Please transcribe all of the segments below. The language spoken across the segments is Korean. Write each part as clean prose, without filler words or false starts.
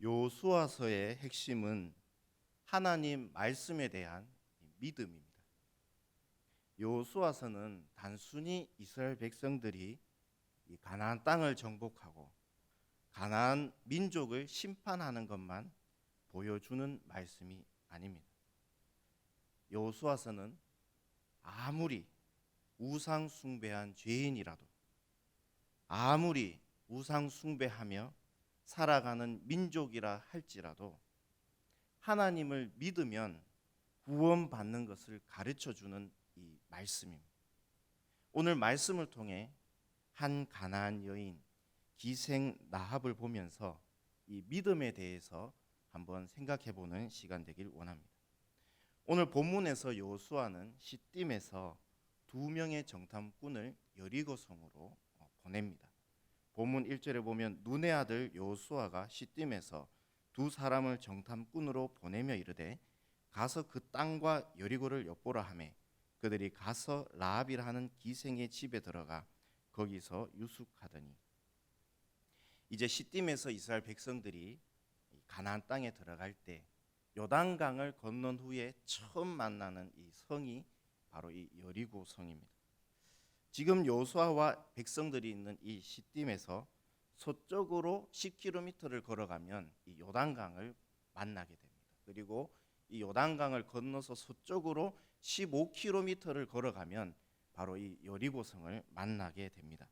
여호수아서의 핵심은 하나님 말씀에 대한 믿음입니다. 여호수아서는 단순히 이스라엘 백성들이 이 가나안 땅을 정복하고 가나안 민족을 심판하는 것만 보여주는 말씀이 아닙니다. 여호수아서는 아무리 우상 숭배한 죄인이라도, 아무리 우상 숭배하며 살아가는 민족이라 할지라도 하나님을 믿으면 구원받는 것을 가르쳐주는 이 말씀입니다. 오늘 말씀을 통해 한 가나안 여인 기생 라합을 보면서 이 믿음에 대해서 한번 생각해보는 시간 되길 원합니다. 오늘 본문에서 여호수아는 시딤에서 2명의 정탐꾼을 여리고성으로 보냅니다. 본문 1절에 보면 눈의 아들 여호수아가 시딤에서 2사람을 정탐꾼으로 보내며 이르되 가서 그 땅과 여리고를 엿보라 하매 그들이 가서 라합이라 하는 기생의 집에 들어가 거기서 유숙하더니. 이제 시딤에서 이스라엘 백성들이 가나안 땅에 들어갈 때 요단강을 건넌 후에 처음 만나는 이 성이 바로 이 여리고 성입니다. 지금 여호수아와 백성들이 있는 이 시딤에서 서쪽으로 10km를 걸어가면 이 요단강을 만나게 됩니다. 그리고 이 요단강을 건너서 서쪽으로 15km를 걸어가면 바로 이 여리고성을 만나게 됩니다.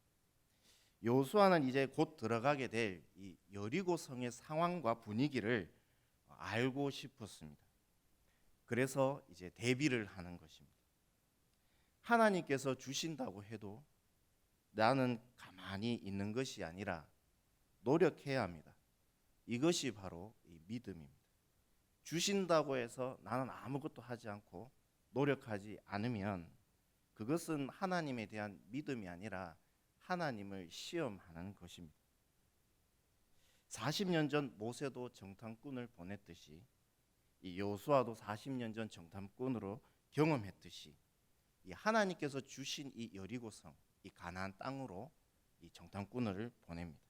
여호수아는 이제 곧 들어가게 될 이 여리고성의 상황과 분위기를 알고 싶었습니다. 그래서 이제 대비를 하는 것입니다. 하나님께서 주신다고 해도 나는 가만히 있는 것이 아니라 노력해야 합니다. 이것이 바로 이 믿음입니다. 주신다고 해서 나는 아무것도 하지 않고 노력하지 않으면 그것은 하나님에 대한 믿음이 아니라 하나님을 시험하는 것입니다. 40년 전 모세도 정탐꾼을 보냈듯이 이 여호수아도 40년 전 정탐꾼으로 경험했듯이 이 하나님께서 주신 이 여리고성, 이 가나안 땅으로 이 정탐꾼을 보냅니다.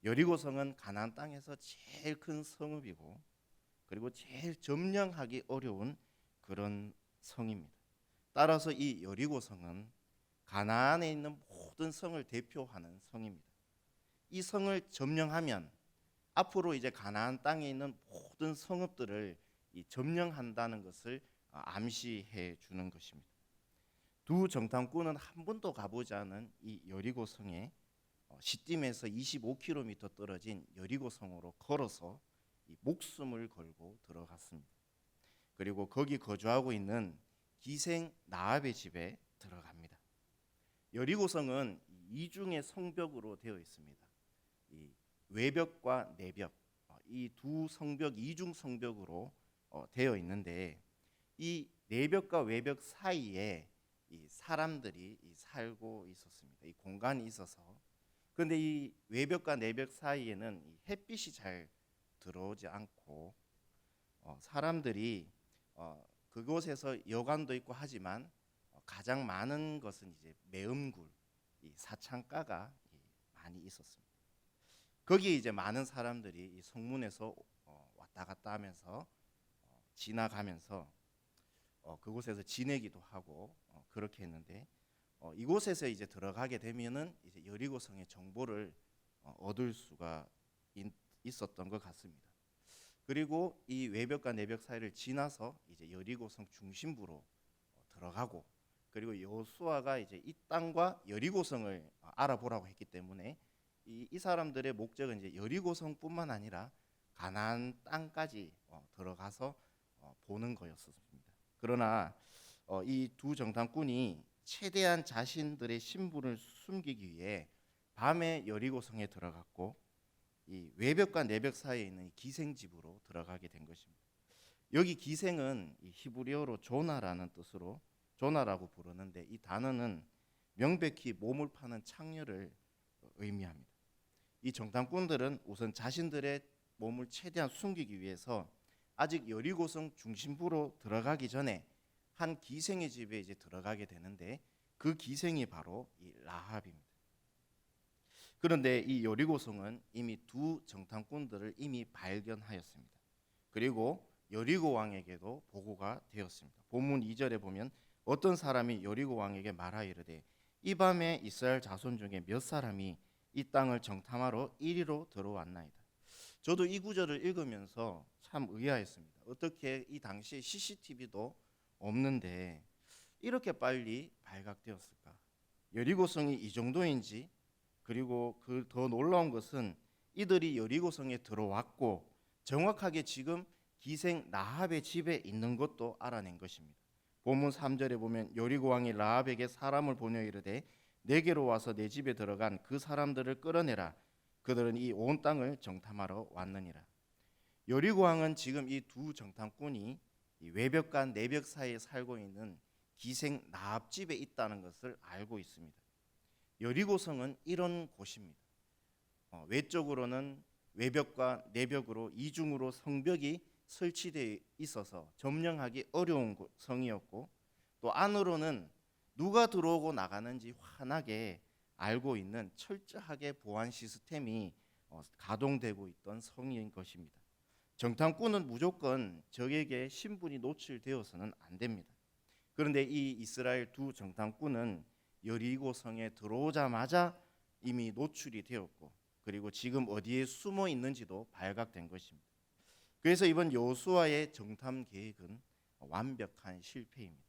여리고성은 가나안 땅에서 제일 큰 성읍이고 그리고 제일 점령하기 어려운 그런 성입니다. 따라서 이 여리고성은 가나안에 있는 모든 성을 대표하는 성입니다. 이 성을 점령하면 앞으로 이제 가나안 땅에 있는 모든 성읍들을 이 점령한다는 것을 암시해 주는 것입니다. 두 정탐꾼은 한 번도 가보지 않은 이 여리고성에 시딤에서 25km 떨어진 여리고성으로 걸어서 이 목숨을 걸고 들어갔습니다. 그리고 거기 거주하고 있는 기생 라합의 집에 들어갑니다. 여리고성은 이중의 성벽으로 되어 있습니다. 이 외벽과 내벽, 이 두 성벽 이중 성벽으로 되어 있는데 이 내벽과 외벽 사이에 이 사람들이 살고 있었습니다. 이 공간이 있어서. 그런데 이 외벽과 내벽 사이에는 이 햇빛이 잘 들어오지 않고 사람들이 그곳에서 여관도 있고 하지만 가장 많은 것은 이제 매음굴, 이 사창가가 많이 있었습니다. 거기에 이제 많은 사람들이 이 성문에서 왔다 갔다 하면서 지나가면서 그곳에서 지내기도 하고 그렇게 했는데 이곳에서 이제 들어가게 되면은 이제 여리고성의 정보를 얻을 수가 있었던 것 같습니다. 그리고 이 외벽과 내벽 사이를 지나서 이제 여리고성 중심부로 들어가고 그리고 여호수아가 이제 이 땅과 여리고성을 알아보라고 했기 때문에 이 사람들의 목적은 이제 여리고성뿐만 아니라 가나안 땅까지 들어가서 보는 거였습니다. 그러나 이 두 정탐꾼이 최대한 자신들의 신분을 숨기기 위해 밤에 여리고성에 들어갔고 이 외벽과 내벽 사이에 있는 기생집으로 들어가게 된 것입니다. 여기 기생은 이 히브리어로 조나라는 뜻으로 조나라고 부르는데 이 단어는 명백히 몸을 파는 창녀를 의미합니다. 이 정탐꾼들은 우선 자신들의 몸을 최대한 숨기기 위해서 아직 여리고성 중심부로 들어가기 전에 한 기생의 집에 이제 들어가게 되는데 그 기생이 바로 이 라합입니다. 그런데 이 여리고성은 이미 두 정탐꾼들을 이미 발견하였습니다. 그리고 여리고 왕에게도 보고가 되었습니다. 본문 2절에 보면 어떤 사람이 여리고 왕에게 말하이르되 이 밤에 이스라엘 자손 중에 몇 사람이 이 땅을 정탐하러 이리로 들어왔나이다. 저도 이 구절을 읽으면서 참 의아했습니다. 어떻게 이 당시에 CCTV도 없는데 이렇게 빨리 발각되었을까? 여리고성이 이 정도인지, 그리고 그 더 놀라운 것은 이들이 여리고성에 들어왔고 정확하게 지금 기생 라합의 집에 있는 것도 알아낸 것입니다. 본문 3절에 보면 여리고 왕이 라합에게 사람을 보내 이르되 내게로 와서 내 집에 들어간 그 사람들을 끌어내라. 그들은 이 온 땅을 정탐하러 왔느니라. 여리고 왕은 지금 이 두 정탐꾼이 이 외벽과 내벽 사이에 살고 있는 기생 라합 집에 있다는 것을 알고 있습니다. 여리고성은 이런 곳입니다. 외적으로는 외벽과 내벽으로 이중으로 성벽이 설치되어 있어서 점령하기 어려운 성이었고, 또 안으로는 누가 들어오고 나가는지 환하게 알고 있는 철저하게 보안 시스템이 가동되고 있던 성인 것입니다. 정탐꾼은 무조건 적에게 신분이 노출되어서는 안 됩니다. 그런데 이 이스라엘 두 정탐꾼은 여리고성에 들어오자마자 이미 노출이 되었고, 그리고 지금 어디에 숨어 있는지도 발각된 것입니다. 그래서 이번 여호수아의 정탐 계획은 완벽한 실패입니다.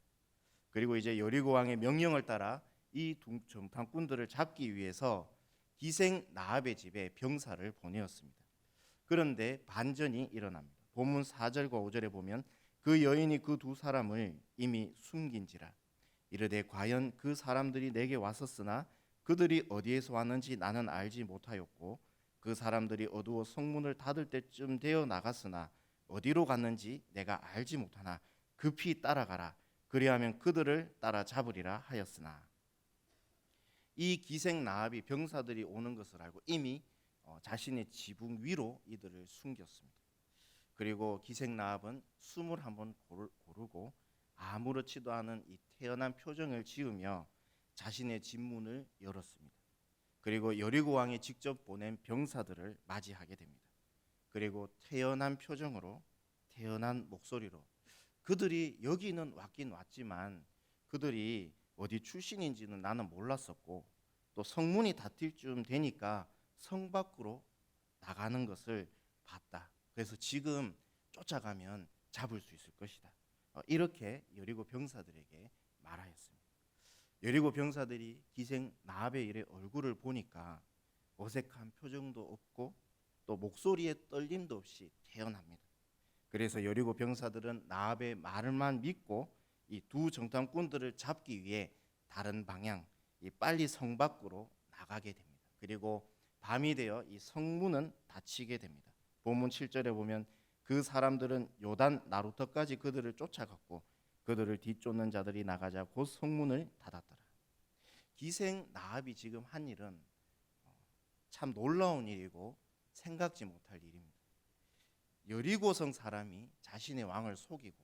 그리고 이제 여리고 왕의 명령을 따라 이 두 정탐꾼들을 잡기 위해서 기생 라합의 집에 병사를 보내었습니다. 그런데 반전이 일어납니다. 본문 4절과 5절에 보면 그 여인이 그 두 사람을 이미 숨긴지라 이르되 과연 그 사람들이 내게 왔었으나 그들이 어디에서 왔는지 나는 알지 못하였고 그 사람들이 어두워 성문을 닫을 때쯤 되어 나갔으나 어디로 갔는지 내가 알지 못하나 급히 따라가라. 그리하면 그들을 따라잡으리라 하였으나, 이 기생 라합이 병사들이 오는 것을 알고 이미 자신의 지붕 위로 이들을 숨겼습니다. 그리고 기생 라합은 숨을 한번 고르고 아무렇지도 않은 이 태연한 표정을 지으며 자신의 집문을 열었습니다. 그리고 여리고 왕이 직접 보낸 병사들을 맞이하게 됩니다. 그리고 태연한 표정으로, 태연한 목소리로, 그들이 여기는 왔긴 왔지만 그들이 어디 출신인지는 나는 몰랐었고, 또 성문이 닫힐 쯤 되니까 성 밖으로 나가는 것을 봤다. 그래서 지금 쫓아가면 잡을 수 있을 것이다. 이렇게 여리고 병사들에게 말하였습니다. 여리고 병사들이 기생 라합의 일의 얼굴을 보니까 어색한 표정도 없고 또 목소리에 떨림도 없이 태연합니다. 그래서 여리고 병사들은 라합의 말만 믿고 이 두 정탐꾼들을 잡기 위해 다른 방향, 빨리 성 밖으로 나가게 됩니다. 그리고 밤이 되어 이 성문은 닫히게 됩니다. 본문 7절에 보면 그 사람들은 요단 나루터까지 그들을 쫓아갔고 그들을 뒤쫓는 자들이 나가자 곧 성문을 닫았더라. 기생 라합이 지금 한 일은 참 놀라운 일이고 생각지 못할 일입니다. 여리고성 사람이 자신의 왕을 속이고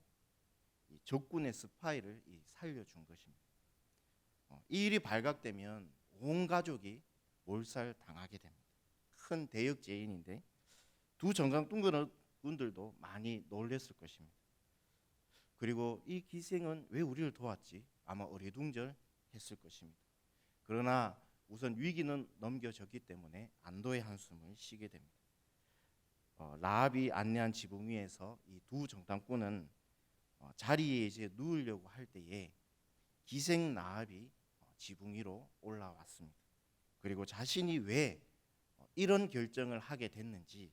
이 적군의 스파이를 살려준 것입니다. 이 일이 발각되면 온 가족이 몰살당하게 됩니다. 큰 대역죄인인데 두 정탐꾼들도 많이 놀랐을 것입니다. 그리고 이 기생은 왜 우리를 도왔지? 아마 어리둥절했을 것입니다. 그러나 우선 위기는 넘겨졌기 때문에 안도의 한숨을 쉬게 됩니다. 라합이 안내한 지붕 위에서 이 두 정탐꾼은 자리에 이제 누우려고 할 때에 기생 라합이 지붕 위로 올라왔습니다. 그리고 자신이 왜 이런 결정을 하게 됐는지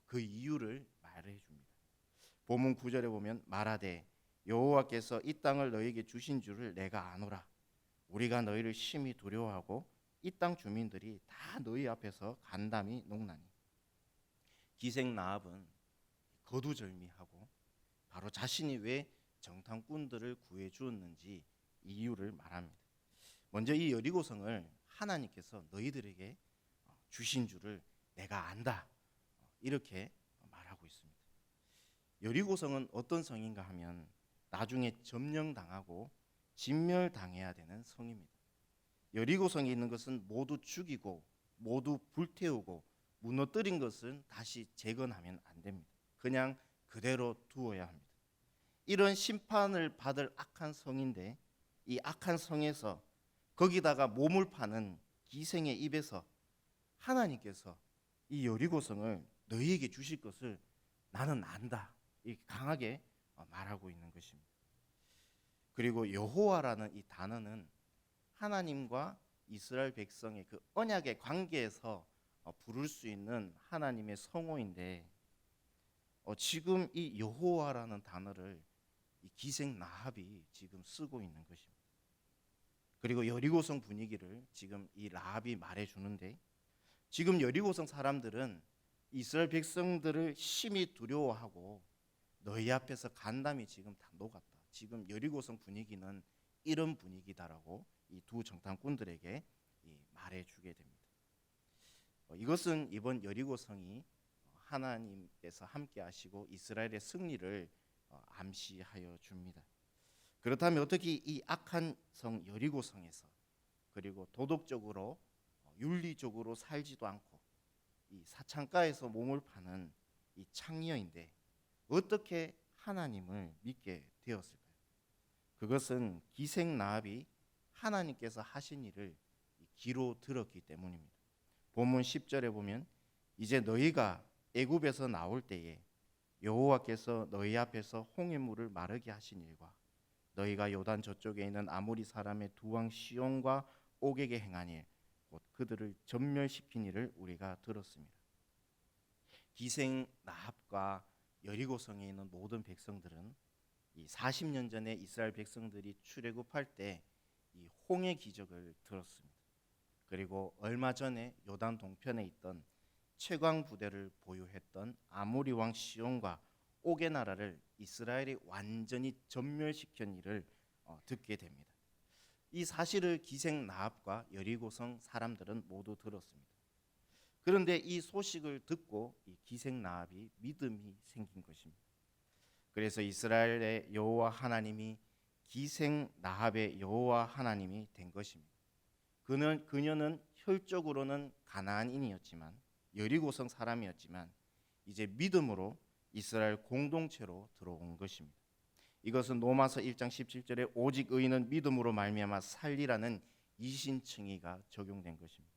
그 이유를 말해 줍니다. 본문 9절에 보면 말하되 여호와께서 이 땅을 너희에게 주신 줄을 내가 아노라. 우리가 너희를 심히 두려워하고 이 땅 주민들이 다 너희 앞에서 간담이 녹나니. 기생 라합은 거두절미하고 바로 자신이 왜 정탐꾼들을 구해 주었는지 이유를 말합니다. 먼저 이 여리고성을 하나님께서 너희들에게 주신 줄을 내가 안다. 이렇게 말하고 있습니다. 여리고성은 어떤 성인가 하면 나중에 점령당하고 진멸당해야 되는 성입니다. 여리고성에 있는 것은 모두 죽이고 모두 불태우고 무너뜨린 것은 다시 재건하면 안 됩니다. 그냥 그대로 두어야 합니다. 이런 심판을 받을 악한 성인데 이 악한 성에서 거기다가 몸을 파는 기생의 입에서 하나님께서 이 여리고성을 너희에게 주실 것을 나는 안다. 이렇게 강하게 말하고 있는 것입니다. 그리고 여호와라는 이 단어는 하나님과 이스라엘 백성의 그 언약의 관계에서 부를 수 있는 하나님의 성호인데 지금 이 여호와라는 단어를 이 기생 라합이 지금 쓰고 있는 것입니다. 그리고 여리고성 분위기를 지금 이 라합이 말해주는데 지금 여리고성 사람들은 이스라엘 백성들을 심히 두려워하고 너희 앞에서 간담이 지금 다 녹았다. 지금 여리고성 분위기는 이런 분위기다라고 이 두 정탐꾼들에게 말해주게 됩니다. 이것은 이번 여리고성이 하나님께서 함께 하시고 이스라엘의 승리를 암시하여 줍니다. 그렇다면 어떻게 이 악한 성 여리고성에서 그리고 도덕적으로 윤리적으로 살지도 않고 이 사창가에서 몸을 파는 이 창녀인데 어떻게 하나님을 믿게 되었을까요? 그것은 기생 라합이 하나님께서 하신 일을 귀로 들었기 때문입니다. 본문 10절에 보면 이제 너희가 애굽에서 나올 때에 여호와께서 너희 앞에서 홍해물을 마르게 하신 일과 너희가 요단 저쪽에 있는 아모리 사람의 두 왕 시온과 옥에게 행한 일 곧 그들을 전멸시킨 일을 우리가 들었습니다. 기생 라합과 여리고성에 있는 모든 백성들은 이 40년 전에 이스라엘 백성들이 출애굽할 때 이 홍해 기적을 들었습니다. 그리고 얼마 전에 요단 동편에 있던 최강 부대를 보유했던 아모리 왕 시온과 옥의 나라를 이스라엘이 완전히 전멸시킨 일을 듣게 됩니다. 이 사실을 기생 라합과 여리고성 사람들은 모두 들었습니다. 그런데 이 소식을 듣고 이 기생 라합이 믿음이 생긴 것입니다. 그래서 이스라엘의 여호와 하나님이 기생 라합의 여호와 하나님이 된 것입니다. 그녀는 혈적으로는 가나안인이었지만 여리고성 사람이었지만 이제 믿음으로 이스라엘 공동체로 들어온 것입니다. 이것은 로마서 1장 17절에 오직 의인은 믿음으로 말미암아 살리라는 이신칭의가 적용된 것입니다.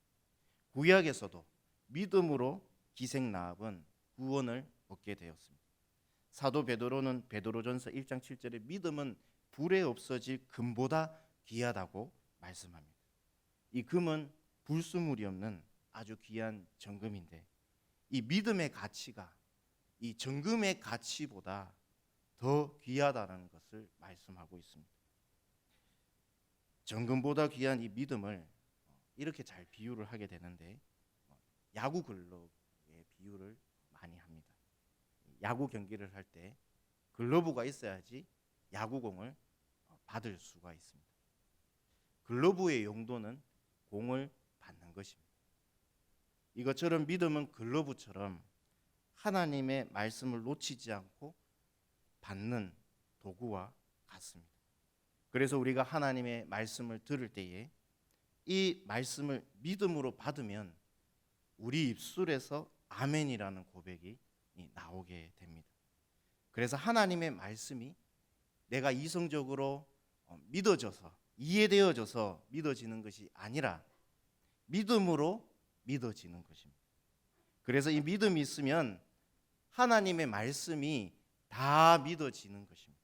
구약에서도 믿음으로 기생 라합은 구원을 얻게 되었습니다. 사도 베드로는 베드로전서 1장 7절에 믿음은 불에 없어질 금보다 귀하다고 말씀합니다. 이 금은 불순물이 없는 아주 귀한 정금인데 이 믿음의 가치가 이 정금의 가치보다 더 귀하다는 것을 말씀하고 있습니다. 정금보다 귀한 이 믿음을 이렇게 잘 비유를 하게 되는데 야구 글러브의 비유를 많이 합니다. 야구 경기를 할 때 글러브가 있어야지 야구공을 받을 수가 있습니다. 글러브의 용도는 공을 받는 것입니다. 이것처럼 믿음은 글러브처럼 하나님의 말씀을 놓치지 않고 받는 도구와 같습니다. 그래서 우리가 하나님의 말씀을 들을 때에 이 말씀을 믿음으로 받으면 우리 입술에서 아멘이라는 고백이 나오게 됩니다. 그래서 하나님의 말씀이 내가 이성적으로 믿어져서 이해되어져서 믿어지는 것이 아니라 믿음으로 믿어지는 것입니다. 그래서 이 믿음이 있으면 하나님의 말씀이 다 믿어지는 것입니다.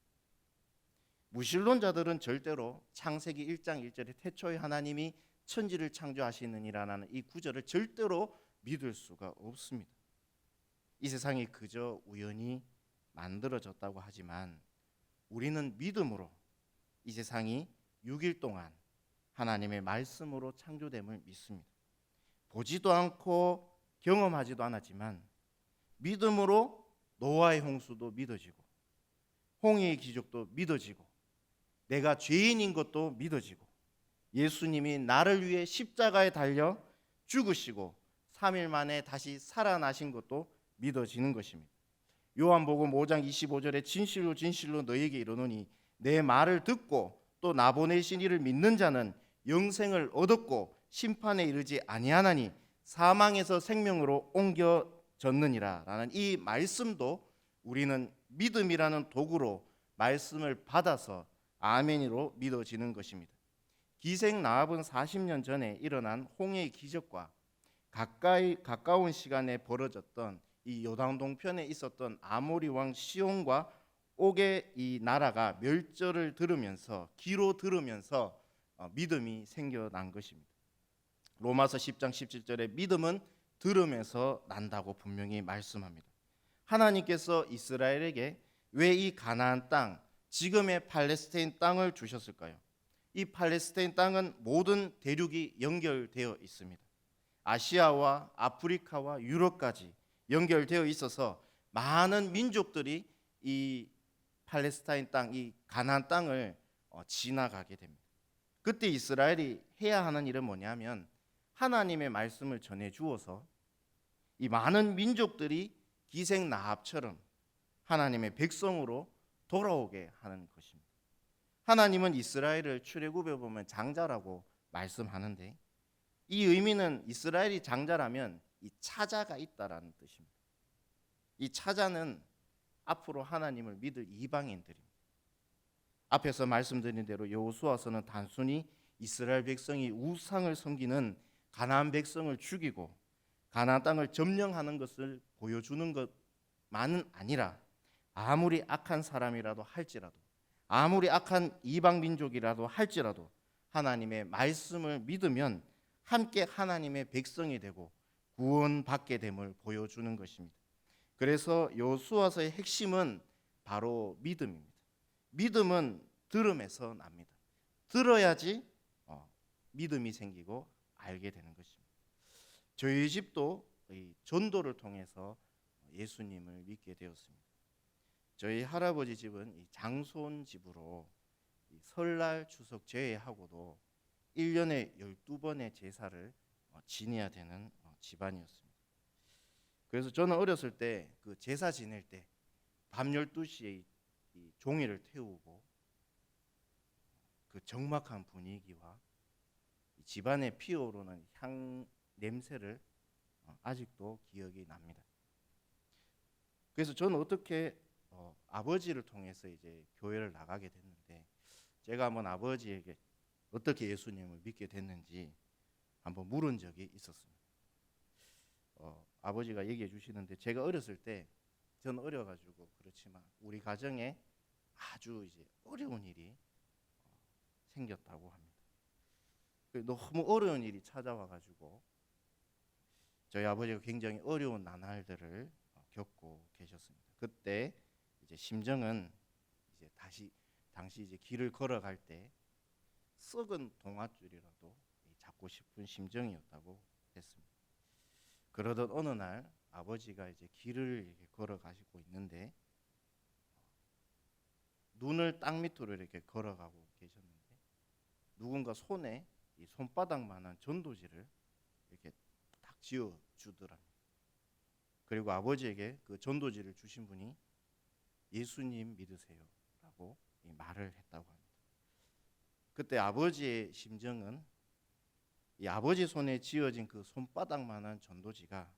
무신론자들은 절대로 창세기 1장 1절에 태초에 하나님이 천지를 창조하시느니라는 이 구절을 절대로 믿을 수가 없습니다. 이 세상이 그저 우연히 만들어졌다고 하지만 우리는 믿음으로 이 세상이 6일 동안 하나님의 말씀으로 창조됨을 믿습니다. 보지도 않고 경험하지도 않았지만 믿음으로 노아의 홍수도 믿어지고 홍해의 기적도 믿어지고 내가 죄인인 것도 믿어지고 예수님이 나를 위해 십자가에 달려 죽으시고 3일 만에 다시 살아나신 것도 믿어지는 것입니다. 요한복음 5장 25절에 진실로 진실로 너희에게 이르노니 내 말을 듣고 또 나 보내신 이를 믿는 자는 영생을 얻었고 심판에 이르지 아니하나니 사망에서 생명으로 옮겨졌느니라라는 이 말씀도 우리는 믿음이라는 도구로 말씀을 받아서 아멘으로 믿어지는 것입니다. 기생 라합은 40년 전에 일어난 홍해의 기적과 가까운 시간에 벌어졌던 이 요단 동편에 있었던 아모리 왕 시온과 옥의 이 나라가 멸절을 들으면서 기로 들으면서 믿음이 생겨난 것입니다. 로마서 10장 17절에 믿음은 들음에서 난다고 분명히 말씀합니다. 하나님께서 이스라엘에게 왜 이 가나안 땅, 지금의 팔레스타인 땅을 주셨을까요? 이 팔레스타인 땅은 모든 대륙이 연결되어 있습니다. 아시아와 아프리카와 유럽까지 연결되어 있어서 많은 민족들이 이 팔레스타인 땅, 이 가나안 땅을 지나가게 됩니다. 그때 이스라엘이 해야 하는 일은 뭐냐면 하나님의 말씀을 전해 주어서 이 많은 민족들이 기생 라합처럼 하나님의 백성으로 돌아오게 하는 것입니다. 하나님은 이스라엘을 출애굽에 보면 장자라고 말씀하는데 이 의미는 이스라엘이 장자라면 이 차자가 있다라는 뜻입니다. 이 차자는 앞으로 하나님을 믿을 이방인들입니다. 앞에서 말씀드린 대로 여호수아서는 단순히 이스라엘 백성이 우상을 섬기는 가나안 백성을 죽이고 가나안 땅을 점령하는 것을 보여주는 것만은 아니라 아무리 악한 사람이라도 할지라도 아무리 악한 이방 민족이라도 할지라도 하나님의 말씀을 믿으면 함께 하나님의 백성이 되고 구원받게 됨을 보여주는 것입니다. 그래서 여호수아서의 핵심은 바로 믿음입니다. 믿음은 들음에서 납니다. 들어야지 믿음이 생기고 알게 되는 것입니다. 저희 집도 전도를 통해서 예수님을 믿게 되었습니다. 저희 할아버지 집은 장손 집으로 설날 추석 제외하고도 1년에 12번의 제사를 지내야 되는 집안이었습니다. 그래서 저는 어렸을 때 그 제사 지낼 때 밤 12시에 이 종이를 태우고 그 적막한 분위기와 집안에 피어오르는 향 냄새를 아직도 기억이 납니다. 그래서 저는 어떻게 아버지를 통해서 이제 교회를 나가게 됐는데 제가 한번 아버지에게 어떻게 예수님을 믿게 됐는지 한번 물은 적이 있었습니다. 아버지가 얘기해 주시는데 제가 어렸을 때 저는 어려가지고 그렇지만 우리 가정에 아주 이제 어려운 일이 생겼다고 합니다. 너무 어려운 일이 찾아와가지고 저희 아버지가 굉장히 어려운 나날들을 겪고 계셨습니다. 그때 이제 심정은 이제 당시 이제 길을 걸어갈 때 썩은 동아줄이라도 잡고 싶은 심정이었다고 했습니다. 그러던 어느 날 아버지가 이제 길을 이렇게 걸어가시고 있는데 눈을 땅 밑으로 이렇게 걸어가고 계셨는데 누군가 손에 이 손바닥만한 전도지를 이렇게 딱 쥐어 주더랍니다. 그리고 아버지에게 그 전도지를 주신 분이 예수님 믿으세요라고 말을 했다고 합니다. 그때 아버지의 심정은 이 아버지 손에 쥐어진 그 손바닥만한 전도지가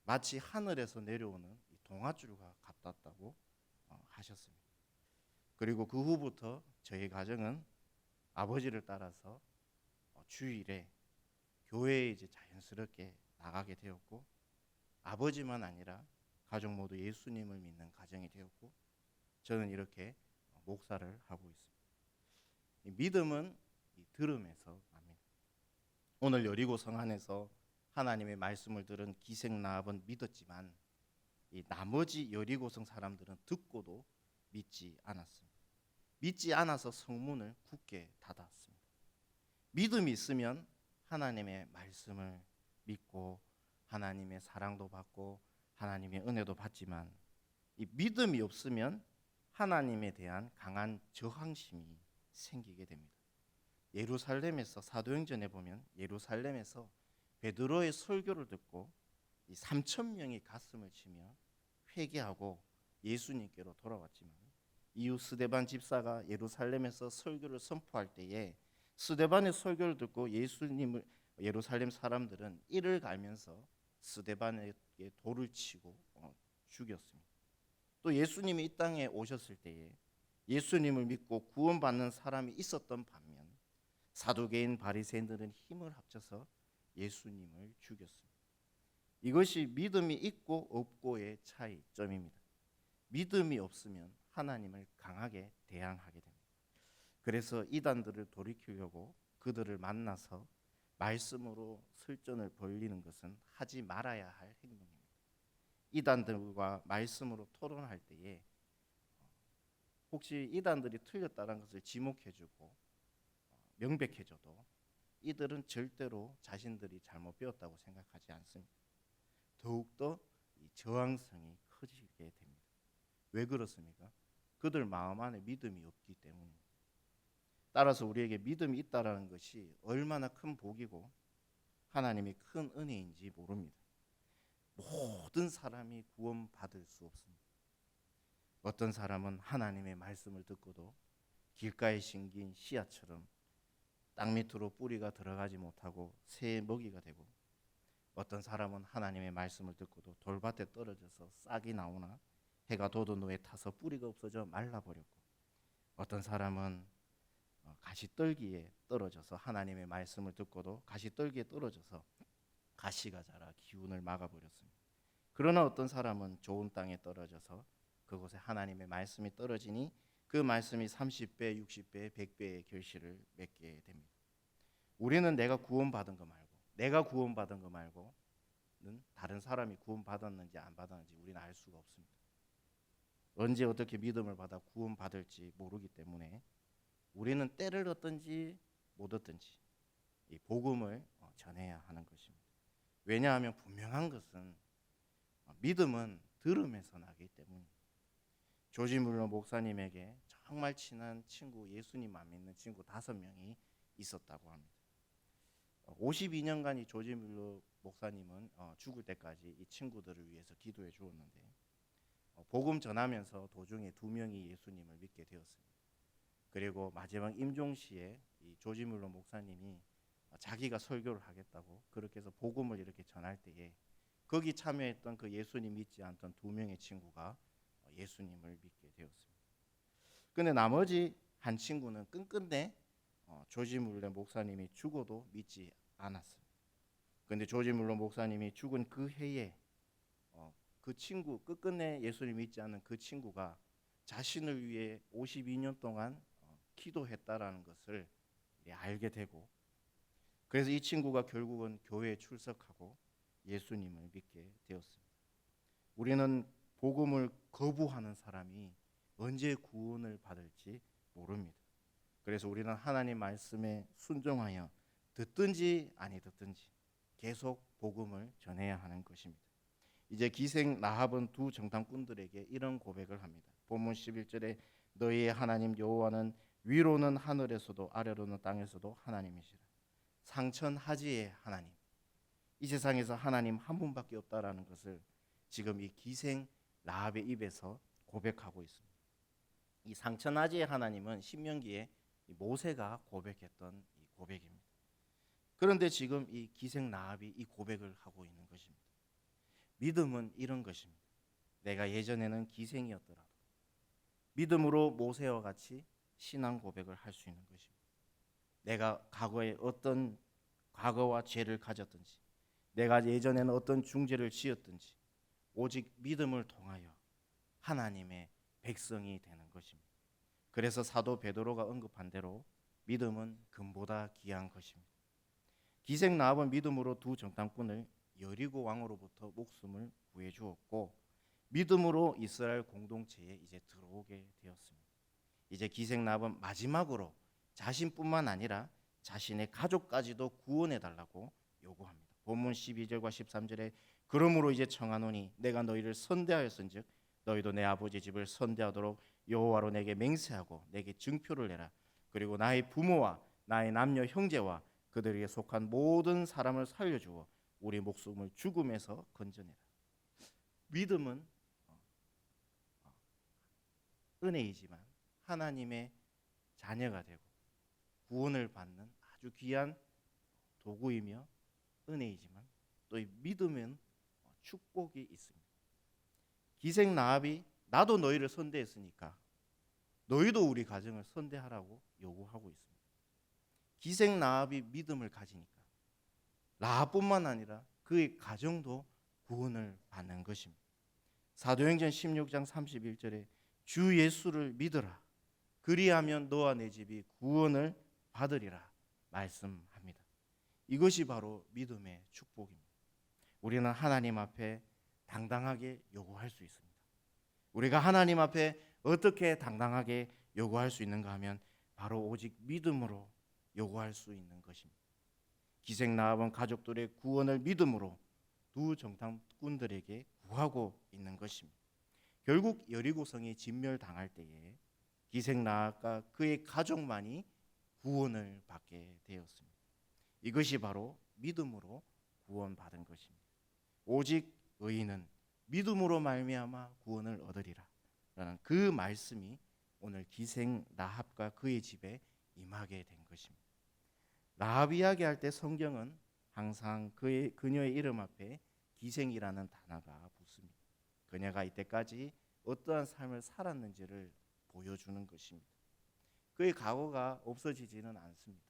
마치 하늘에서 내려오는 동아줄과 같았다고 하셨습니다. 그리고 그 후부터 저희 가정은 아버지를 따라서 주일에 교회에 이제 자연스럽게 나가게 되었고 아버지만 아니라 가족 모두 예수님을 믿는 가정이 되었고 저는 이렇게 목사를 하고 있습니다. 이 믿음은 이 들음에서 납니다. 오늘 여리고성 안에서 하나님의 말씀을 들은 기생 라합은 믿었지만 이 나머지 여리고성 사람들은 듣고도 믿지 않았습니다. 믿지 않아서 성문을 굳게 닫았습니다. 믿음이 있으면 하나님의 말씀을 믿고 하나님의 사랑도 받고 하나님의 은혜도 받지만 이 믿음이 없으면 하나님에 대한 강한 저항심이 생기게 됩니다. 예루살렘에서 사도행전에 보면 예루살렘에서 베드로의 설교를 듣고 이 3천 명이 가슴을 치며 회개하고 예수님께로 돌아왔지만 이후 스데반 집사가 예루살렘에서 설교를 선포할 때에 스데반의 설교를 듣고 예수님을 예루살렘 사람들은 이를 갈면서 스데반에게 돌을 치고 죽였습니다. 또 예수님이 이 땅에 오셨을 때에 예수님을 믿고 구원받는 사람이 있었던 반면 사두개인 바리새인들은 힘을 합쳐서 예수님을 죽였습니다. 이것이 믿음이 있고 없고의 차이점입니다. 믿음이 없으면 하나님을 강하게 대항하게 됩니다. 그래서 이단들을 돌이키려고 그들을 만나서 말씀으로 설전을 벌이는 것은 하지 말아야 할 행동입니다. 이단들과 말씀으로 토론할 때에 혹시 이단들이 틀렸다는 것을 지목해주고 명백해줘도 이들은 절대로 자신들이 잘못 배웠다고 생각하지 않습니다. 더욱더 이 저항성이 커지게 됩니다. 왜 그렇습니까? 그들 마음 안에 믿음이 없기 때문입니다. 따라서 우리에게 믿음이 있다라는 것이 얼마나 큰 복이고 하나님이 큰 은혜인지 모릅니다. 모든 사람이 구원받을 수 없습니다. 어떤 사람은 하나님의 말씀을 듣고도 길가에 심긴 씨앗처럼 땅 밑으로 뿌리가 들어가지 못하고 새의 먹이가 되고, 어떤 사람은 하나님의 말씀을 듣고도 돌밭에 떨어져서 싹이 나오나 해가 돋은 후에 타서 뿌리가 없어져 말라버렸고, 어떤 사람은 가시떨기에 떨어져서 하나님의 말씀을 듣고도 가시떨기에 떨어져서 가시가 자라 기운을 막아버렸습니다. 그러나 어떤 사람은 좋은 땅에 떨어져서 그곳에 하나님의 말씀이 떨어지니 그 말씀이 30배, 60배, 100배의 결실을 맺게 됩니다. 우리는 내가 구원받은 거 말고는 다른 사람이 구원받았는지 안 받았는지 우리는 알 수가 없습니다. 언제 어떻게 믿음을 받아 구원받을지 모르기 때문에 우리는 때를 얻든지 못 얻든지 이 복음을 전해야 하는 것입니다. 왜냐하면 분명한 것은 믿음은 들음에서 나기 때문입니다. 조지 물러 목사님에게 정말 친한 친구, 예수님만 믿는 친구 5명이 있었다고 합니다. 52년간 이 조지 물러 목사님은 죽을 때까지 이 친구들을 위해서 기도해 주었는데 복음 전하면서 도중에 2명이 예수님을 믿게 되었습니다. 그리고 마지막 임종시에 이 조지 물러 목사님이 자기가 설교를 하겠다고 그렇게 해서 복음을 이렇게 전할 때에 거기 참여했던 그 예수님 믿지 않던 2명의 친구가 예수님을 믿게 되었습니다. 근데 나머지 한 친구는 끝끝내 조지 물러 목사님이 죽어도 믿지 않았습니다. 근데 조지 물러 목사님이 죽은 그 해에 그 친구, 끝끝내 예수님 믿지 않는 그 친구가 자신을 위해 52년 동안 기도했다라는 것을 알게 되고, 그래서 이 친구가 결국은 교회에 출석하고 예수님을 믿게 되었습니다. 우리는 복음을 거부하는 사람이 언제 구원을 받을지 모릅니다. 그래서 우리는 하나님 말씀에 순종하여 듣든지 아니 듣든지 계속 복음을 전해야 하는 것입니다. 이제 기생 라합은 두 정탐꾼들에게 이런 고백을 합니다. 본문 11절에 너희의 하나님 여호와는 위로는 하늘에서도 아래로는 땅에서도 하나님이시라. 상천하지의 하나님, 이 세상에서 하나님 한 분밖에 없다라는 것을 지금 이 기생 라합의 입에서 고백하고 있습니다. 이 상천하지의 하나님은 신명기에 모세가 고백했던 이 고백입니다. 그런데 지금 이 기생 라합이 이 고백을 하고 있는 것입니다. 믿음은 이런 것입니다. 내가 예전에는 기생이었더라도 믿음으로 모세와 같이 신앙 고백을 할 수 있는 것입니다. 내가 과거에 어떤 과거와 죄를 가졌든지, 내가 예전에는 어떤 중죄를 지었든지 오직 믿음을 통하여 하나님의 백성이 되는 것입니다. 그래서 사도 베드로가 언급한 대로 믿음은 금보다 귀한 것입니다. 기생 라합은 믿음으로 두 정탐꾼을 여리고 왕으로부터 목숨을 구해 주었고 믿음으로 이스라엘 공동체에 이제 들어오게 되었습니다. 이제 기생 라합은 마지막으로 자신뿐만 아니라 자신의 가족까지도 구원해 달라고 요구합니다. 본문 12절과 13절에 그러므로 이제 청하노니 내가 너희를 선대하였은즉 너희도 내 아버지 집을 선대하도록 여호와로 내게 맹세하고 내게 증표를 내라. 그리고 나의 부모와 나의 남녀 형제와 그들에게 속한 모든 사람을 살려주어 우리 목숨을 죽음에서 건져내라. 믿음은 은혜이지만 하나님의 자녀가 되고 구원을 받는 아주 귀한 도구이며 은혜이지만 또 이 믿음은 축복이 있습니다. 기생 라합이 나도 너희를 선대했으니까 너희도 우리 가정을 선대하라고 요구하고 있습니다. 기생 라합이 믿음을 가지니까 라합뿐만 아니라 그의 가정도 구원을 받는 것입니다. 사도행전 16장 31절에 주 예수를 믿으라 그리하면 너와 내 집이 구원을 받으리라 말씀합니다. 이것이 바로 믿음의 축복입니다. 우리는 하나님 앞에 당당하게 요구할 수 있습니다. 우리가 하나님 앞에 어떻게 당당하게 요구할 수 있는가 하면 바로 오직 믿음으로 요구할 수 있는 것입니다. 기생 라합은 가족들의 구원을 믿음으로 두 정탐꾼들에게 구하고 있는 것입니다. 결국 여리고성이 진멸당할 때에 기생 라합과 그의 가족만이 구원을 받게 되었습니다. 이것이 바로 믿음으로 구원받은 것입니다. 오직 의인은 믿음으로 말미암아 구원을 얻으리라 라는 그 말씀이 오늘 기생 라합과 그의 집에 임하게 된 것입니다. 라합 이야기할 때 성경은 항상 그녀의 이름 앞에 기생이라는 단어가 붙습니다. 그녀가 이때까지 어떠한 삶을 살았는지를 보여주는 것입니다. 그의 과거가 없어지지는 않습니다.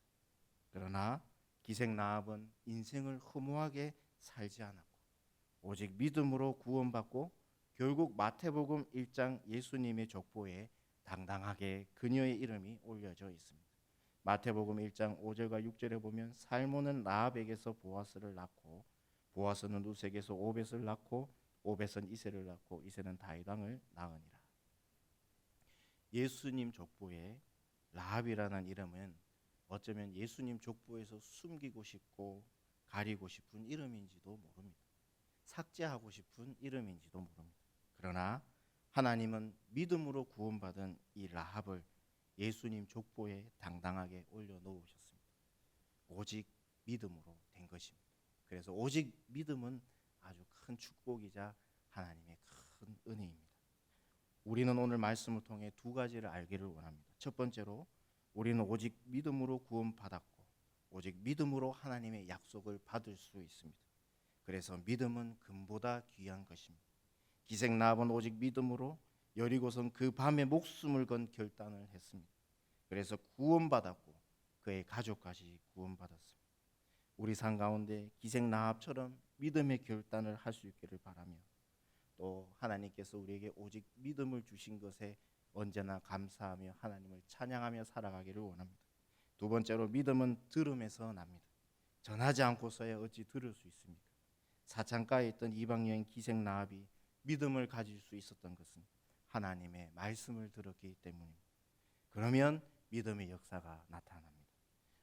그러나 기생 라합은 인생을 허무하게 살지 않았고 오직 믿음으로 구원받고 결국 마태복음 1장 예수님의 족보에 당당하게 그녀의 이름이 올려져 있습니다. 마태복음 1장 5절과 6절에 보면 살몬은 라합에게서 보아스를 낳고 보아스는 룻에게서 오벳을 낳고 오벳은 이새를 낳고 이새는 다윗 왕을 낳으니라. 예수님 족보에 라합이라는 이름은 어쩌면 예수님 족보에서 숨기고 싶고 가리고 싶은 이름인지도 모릅니다. 삭제하고 싶은 이름인지도 모릅니다. 그러나 하나님은 믿음으로 구원받은 이 라합을 예수님 족보에 당당하게 올려놓으셨습니다. 오직 믿음으로 된 것입니다. 그래서 오직 믿음은 아주 큰 축복이자 하나님의 큰 은혜입니다. 우리는 오늘 말씀을 통해 두 가지를 알기를 원합니다. 첫 번째로 우리는 오직 믿음으로 구원받았고 오직 믿음으로 하나님의 약속을 받을 수 있습니다. 그래서 믿음은 금보다 귀한 것입니다. 기생 라합은 오직 믿음으로 여리고성 그 밤에 목숨을 건 결단을 했습니다. 그래서 구원받았고 그의 가족까지 구원받았습니다. 우리 삶 가운데 기생 라합처럼 믿음의 결단을 할 수 있기를 바라며 또 하나님께서 우리에게 오직 믿음을 주신 것에 언제나 감사하며 하나님을 찬양하며 살아가기를 원합니다. 두 번째로 믿음은 들음에서 납니다. 전하지 않고서야 어찌 들을 수 있습니까? 사창가에 있던 이방 여인 기생 라합이 믿음을 가질 수 있었던 것은 하나님의 말씀을 들었기 때문입니다. 그러면 믿음의 역사가 나타납니다.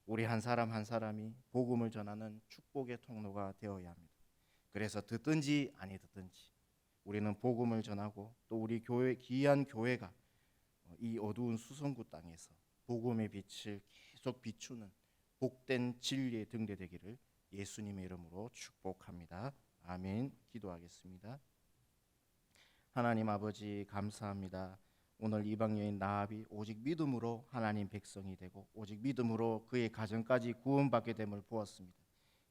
우리 한 사람 한 사람이 복음을 전하는 축복의 통로가 되어야 합니다. 그래서 듣든지 아니 듣든지 우리는 복음을 전하고 또 우리 교회 귀한 교회가 이 어두운 수성구 땅에서 복음의 빛을 계속 비추는 복된 진리의 등대되기를 예수님의 이름으로 축복합니다. 아멘. 기도하겠습니다. 하나님 아버지 감사합니다. 오늘 이방 여인 라합이 오직 믿음으로 하나님 백성이 되고 오직 믿음으로 그의 가정까지 구원받게 됨을 보았습니다.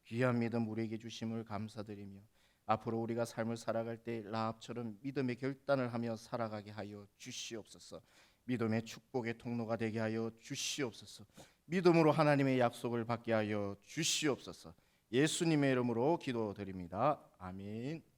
귀한 믿음 우리에게 주심을 감사드리며 앞으로 우리가 삶을 살아갈 때 라합처럼 믿음의 결단을 하며 살아가게 하여 주시옵소서. 믿음의 축복의 통로가 되게 하여 주시옵소서. 믿음으로 하나님의 약속을 받게 하여 주시옵소서. 예수님의 이름으로 기도드립니다. 아멘.